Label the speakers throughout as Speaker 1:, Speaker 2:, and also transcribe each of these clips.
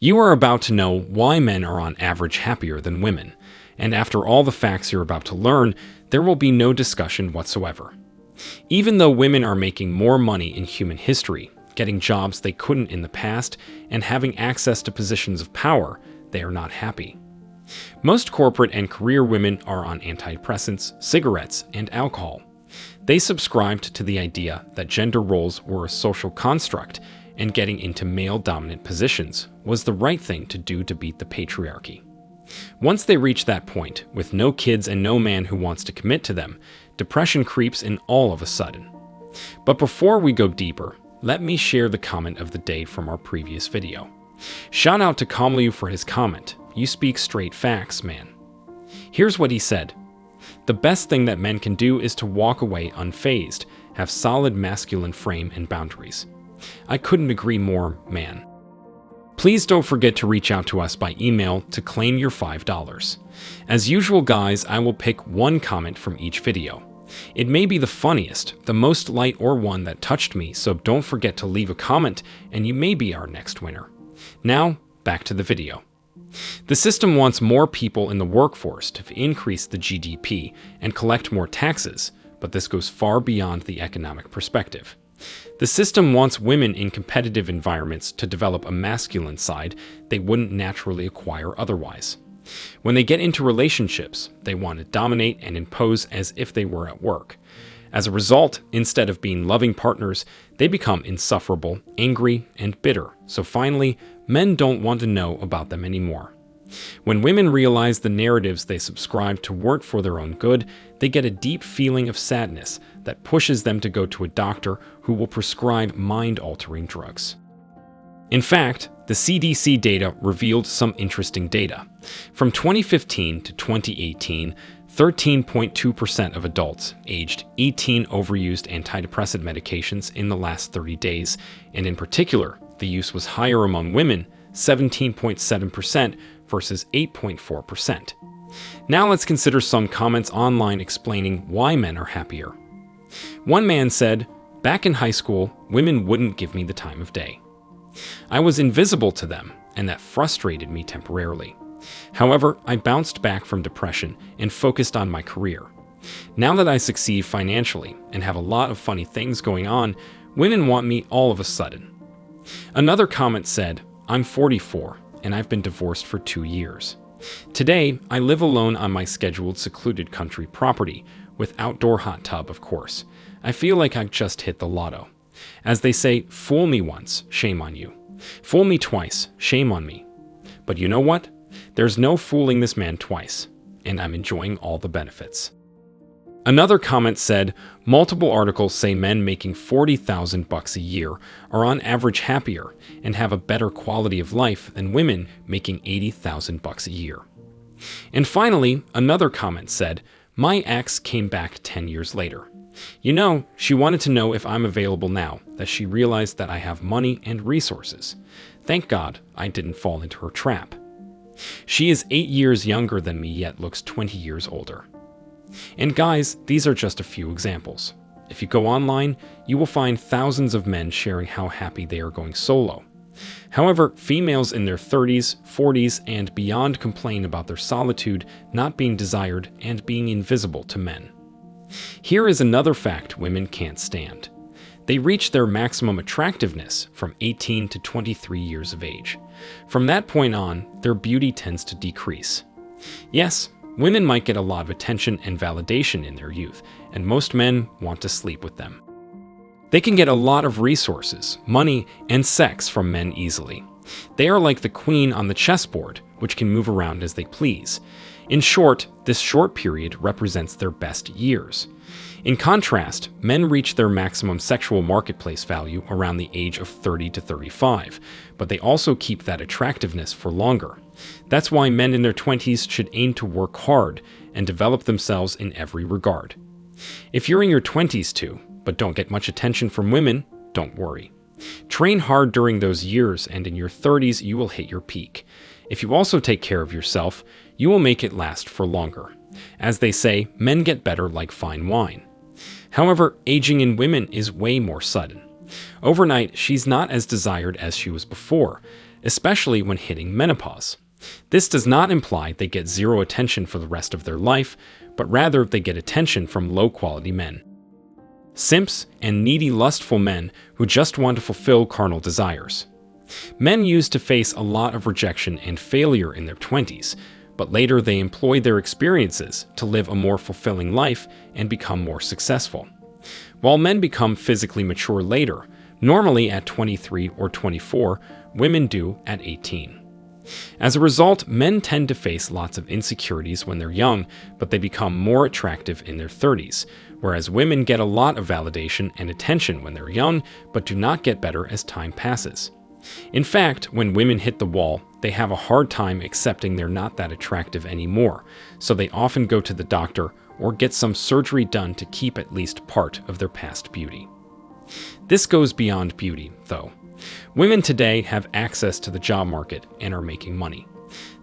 Speaker 1: You are about to know why men are on average happier than women, and after all the facts you're about to learn, there will be no discussion whatsoever. Even though women are making more money in human history, getting jobs they couldn't in the past, and having access to positions of power, they are not happy. Most corporate and career women are on antidepressants, cigarettes, and alcohol. They subscribed to the idea that gender roles were a social construct, and getting into male-dominant positions was the right thing to do to beat the patriarchy. Once they reach that point, with no kids and no man who wants to commit to them, depression creeps in all of a sudden. But before we go deeper, let me share the comment of the day from our previous video. Shout out to Kamliu for his comment. You speak straight facts, man. Here's what he said. The best thing that men can do is to walk away unfazed, have solid masculine frame and boundaries. I couldn't agree more, man. Please don't forget to reach out to us by email to claim your $5. As usual, guys, I will pick one comment from each video. It may be the funniest, the most light, or one that touched me, so don't forget to leave a comment and you may be our next winner. Now, back to the video. The system wants more people in the workforce to increase the GDP and collect more taxes, but this goes far beyond the economic perspective. The system wants women in competitive environments to develop a masculine side they wouldn't naturally acquire otherwise. When they get into relationships, they want to dominate and impose as if they were at work. As a result, instead of being loving partners, they become insufferable, angry, and bitter. So finally, men don't want to know about them anymore. When women realize the narratives they subscribe to weren't for their own good, they get a deep feeling of sadness that pushes them to go to a doctor who will prescribe mind-altering drugs. In fact, the CDC data revealed some interesting data. From 2015 to 2018, 13.2% of adults aged 18 overused antidepressant medications in the last 30 days, and in particular, the use was higher among women, 17.7% versus 8.4%. Now let's consider some comments online explaining why men are happier. One man said, "Back in high school, women wouldn't give me the time of day. I was invisible to them, and that frustrated me temporarily. However, I bounced back from depression and focused on my career. Now that I succeed financially and have a lot of funny things going on, women want me all of a sudden." Another comment said, "I'm 44, and I've been divorced for 2 years. Today, I live alone on my scheduled secluded country property, with outdoor hot tub, of course. I feel like I've just hit the lotto. As they say, fool me once, shame on you. Fool me twice, shame on me. But you know what? There's no fooling this man twice, and I'm enjoying all the benefits." Another comment said, "Multiple articles say men making $40,000 a year are on average happier and have a better quality of life than women making $80,000 a year." And finally, another comment said, "My ex came back 10 years later. You know, she wanted to know if I'm available now that she realized that I have money and resources. Thank God I didn't fall into her trap. She is 8 years younger than me yet looks 20 years older." And guys, these are just a few examples. If you go online, you will find thousands of men sharing how happy they are going solo. However, females in their 30s, 40s, and beyond complain about their solitude, not being desired, and being invisible to men. Here is another fact women can't stand. They reach their maximum attractiveness from 18 to 23 years of age. From that point on, their beauty tends to decrease. Yes, women might get a lot of attention and validation in their youth, and most men want to sleep with them. They can get a lot of resources, money, and sex from men easily. They are like the queen on the chessboard, which can move around as they please. In short, this short period represents their best years. In contrast, men reach their maximum sexual marketplace value around the age of 30 to 35, but they also keep that attractiveness for longer. That's why men in their 20s should aim to work hard and develop themselves in every regard. If you're in your 20s too, but don't get much attention from women, don't worry. Train hard during those years, and in your 30s you will hit your peak. If you also take care of yourself, you will make it last for longer. As they say, men get better like fine wine. However, aging in women is way more sudden. Overnight, she's not as desired as she was before. especially when hitting menopause. This does not imply they get zero attention for the rest of their life, but rather they get attention from low-quality men. Simps and needy, lustful men who just want to fulfill carnal desires. Men used to face a lot of rejection and failure in their 20s, but later they employ their experiences to live a more fulfilling life and become more successful. While men become physically mature later, normally at 23 or 24, women do at 18. As a result, men tend to face lots of insecurities when they're young, but they become more attractive in their 30s, whereas women get a lot of validation and attention when they're young, but do not get better as time passes. In fact, when women hit the wall, they have a hard time accepting they're not that attractive anymore, so they often go to the doctor or get some surgery done to keep at least part of their past beauty. This goes beyond beauty, though. Women today have access to the job market and are making money.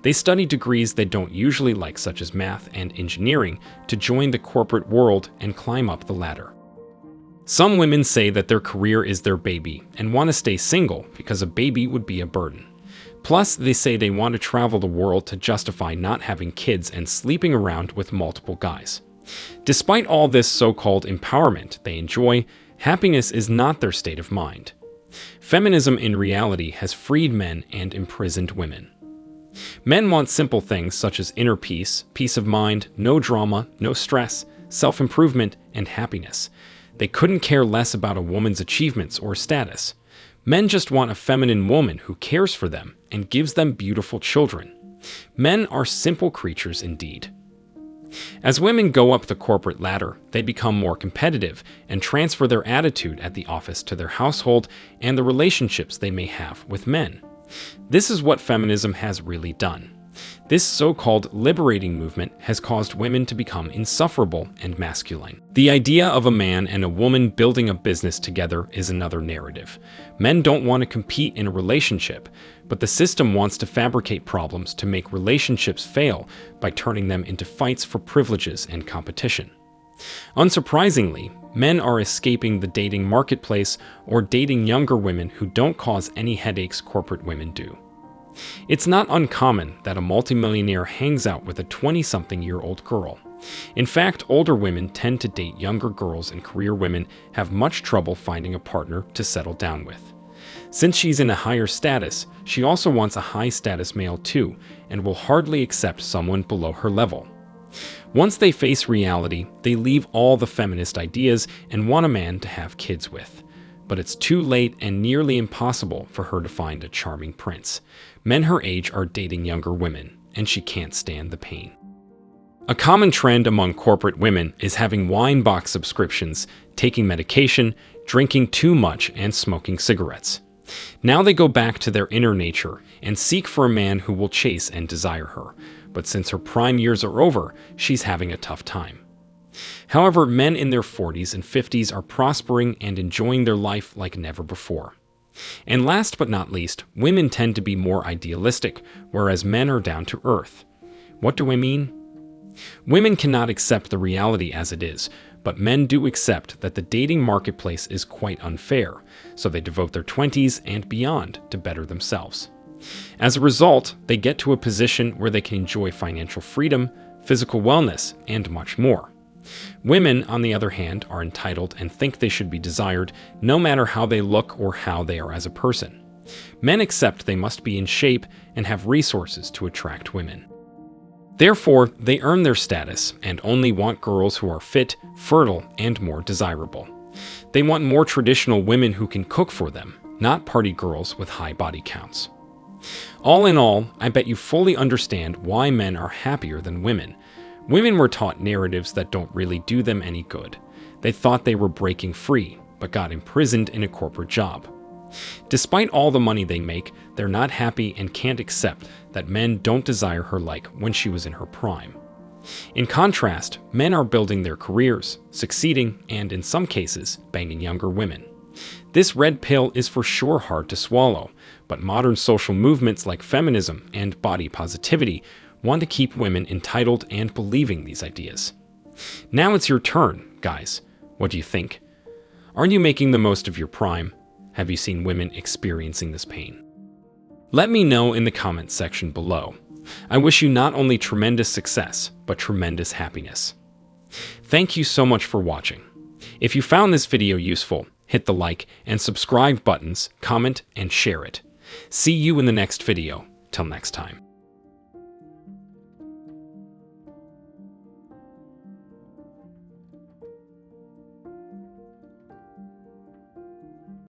Speaker 1: They study degrees they don't usually like, such as math and engineering, to join the corporate world and climb up the ladder. Some women say that their career is their baby and want to stay single because a baby would be a burden. Plus, they say they want to travel the world to justify not having kids and sleeping around with multiple guys. Despite all this so-called empowerment they enjoy, happiness is not their state of mind. Feminism in reality has freed men and imprisoned women. Men want simple things such as inner peace, peace of mind, no drama, no stress, self-improvement, and happiness. They couldn't care less about a woman's achievements or status. Men just want a feminine woman who cares for them and gives them beautiful children. Men are simple creatures indeed. As women go up the corporate ladder, they become more competitive and transfer their attitude at the office to their household and the relationships they may have with men. This is what feminism has really done. This so-called liberating movement has caused women to become insufferable and masculine. The idea of a man and a woman building a business together is another narrative. Men don't want to compete in a relationship, but the system wants to fabricate problems to make relationships fail by turning them into fights for privileges and competition. Unsurprisingly, men are escaping the dating marketplace or dating younger women who don't cause any headaches corporate women do. It's not uncommon that a multimillionaire hangs out with a 20-something-year-old girl. In fact, older women tend to date younger girls, and career women have much trouble finding a partner to settle down with. Since she's in a higher status, she also wants a high-status male too, and will hardly accept someone below her level. Once they face reality, they leave all the feminist ideas and want a man to have kids with. But it's too late and nearly impossible for her to find a charming prince. Men her age are dating younger women, and she can't stand the pain. A common trend among corporate women is having wine box subscriptions, taking medication, drinking too much, and smoking cigarettes. Now they go back to their inner nature and seek for a man who will chase and desire her, but since her prime years are over, she's having a tough time. However, men in their 40s and 50s are prospering and enjoying their life like never before. And last but not least, women tend to be more idealistic, whereas men are down to earth. What do I mean? Women cannot accept the reality as it is, but men do accept that the dating marketplace is quite unfair, so they devote their 20s and beyond to better themselves. As a result, they get to a position where they can enjoy financial freedom, physical wellness, and much more. Women, on the other hand, are entitled and think they should be desired no matter how they look or how they are as a person. Men accept they must be in shape and have resources to attract women. Therefore, they earn their status and only want girls who are fit, fertile, and more desirable. They want more traditional women who can cook for them, not party girls with high body counts. All in all, I bet you fully understand why men are happier than women. Women were taught narratives that don't really do them any good. They thought they were breaking free, but got imprisoned in a corporate job. Despite all the money they make, they're not happy and can't accept that men don't desire her like when she was in her prime. In contrast, men are building their careers, succeeding, and in some cases, banging younger women. This red pill is for sure hard to swallow, but modern social movements like feminism and body positivity want to keep women entitled and believing these ideas. Now it's your turn, guys. What do you think? Aren't you making the most of your prime? Have you seen women experiencing this pain? Let me know in the comments section below. I wish you not only tremendous success, but tremendous happiness. Thank you so much for watching. If you found this video useful, hit the like and subscribe buttons, comment, and share it. See you in the next video. Till next time.